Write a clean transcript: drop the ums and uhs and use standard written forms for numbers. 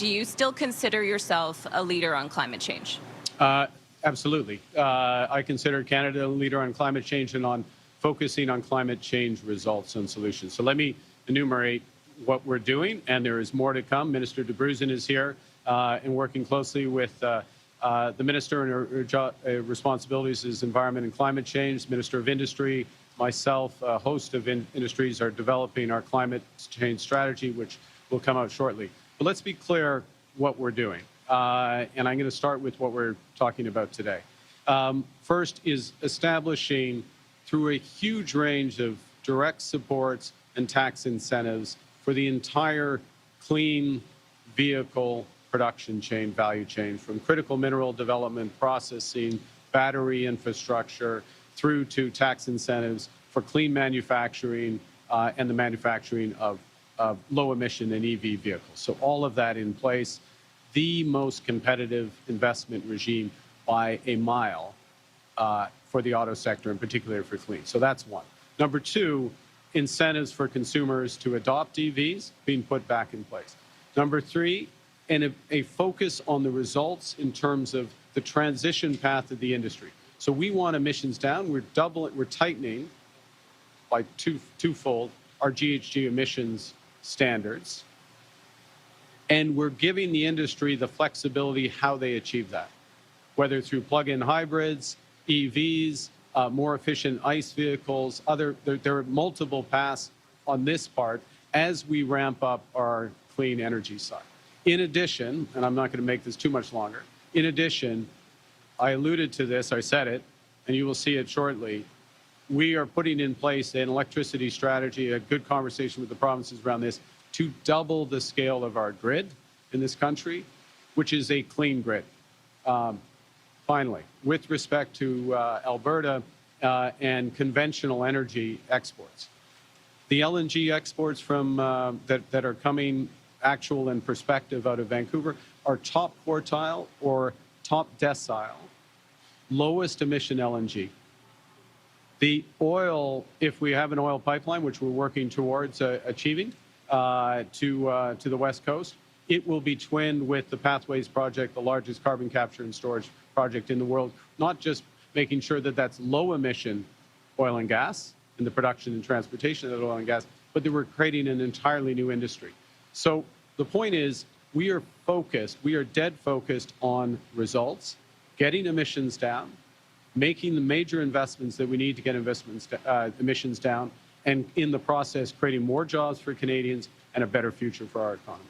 do you still consider yourself a leader on climate change? Absolutely. I consider Canada a leader on climate change and on focusing on climate change results and solutions. So let me enumerate what we're doing, and there is more to come. Minister de Bruzen is here and working closely with the Minister, and her responsibilities is environment and climate change. Minister of Industry, myself, a host of industries are developing our climate change strategy, which will come out shortly. But let's be clear what we're doing. And I'm going to start with what we're talking about today. First is establishing, through a huge range of direct supports and tax incentives for the entire clean vehicle production chain, value chain, from critical mineral development, processing, battery infrastructure, through to tax incentives for clean manufacturing and the manufacturing of low emission and EV vehicles. So all of that in place, the most competitive investment regime by a mile for the auto sector, in particular for clean. So that's one. Number two, incentives for consumers to adopt EVs being put back in place. Number three, and a focus on the results in terms of the transition path of the industry. So we want emissions down. We're tightening by twofold our GHG emissions standards, and we're giving the industry the flexibility how they achieve that, whether through plug-in hybrids, EVs, more efficient ICE vehicles. There are multiple paths on this part as we ramp up our clean energy side. In addition, and I'm not going to make this too much longer, in addition, I alluded to this, I said it, and you will see it shortly, we are putting in place an electricity strategy, a good conversation with the provinces around this, to double the scale of our grid in this country, which is a clean grid. Finally, with respect to Alberta and conventional energy exports, the LNG exports from that are coming actual and prospective out of Vancouver are top quartile or top decile, lowest emission LNG. The oil, if we have an oil pipeline, which we're working towards achieving to the West Coast, it will be twinned with the Pathways project, the largest carbon capture and storage project in the world, not just making sure that that's low emission oil and gas in the production and transportation of oil and gas, but that we're creating an entirely new industry. So the point is, we are focused, we are dead focused on results, getting emissions down, making the major investments that we need to get emissions down, and in the process, creating more jobs for Canadians and a better future for our economy.